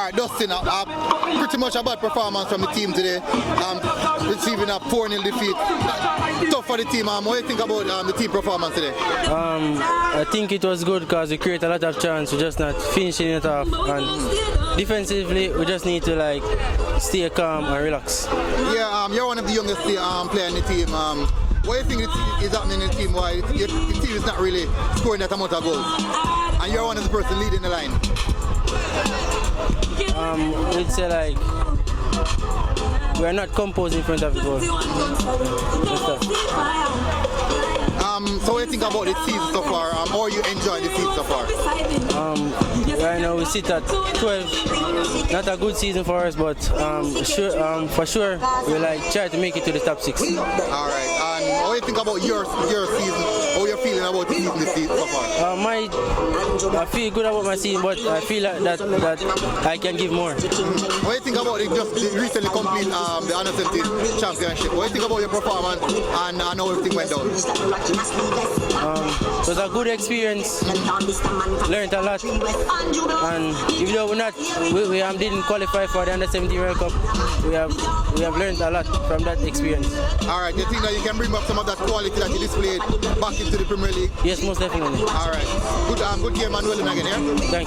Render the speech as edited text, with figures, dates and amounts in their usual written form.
Alright, Dustin, pretty much a bad performance from the team today. Receiving a 4-0 defeat. Tough for the team. What do you think about the team performance today? I think it was good because we create a lot of chance. We just not finishing it off. And defensively, we just need to stay calm and relax. Yeah, you're one of the youngest players in the team. What do you think is happening in the team? Why the team is not really scoring that amount of goals? And you're one of the person leading the line. We'd say we're not composed in front of the goal. So what do you think about the season so far? How are you enjoying the season so far? Right now we sit at 12. Not a good season for us, but for sure we try to make it to the top 6. All right. And what do you think about your season? How you feeling about the season this season so far? I feel good about my season, but I feel that I can give more. What do you think about the recently complete the U17 championship? What do you think about your performance and how everything went down? It was a good experience. Learned a lot, and even though we didn't qualify for the U17 World Cup, we have learned a lot from that experience. All right, you think that you can bring back some of that quality that you displayed back into the Premier League? Yes, most definitely. All right, good game and well done again. Yeah. Thank you.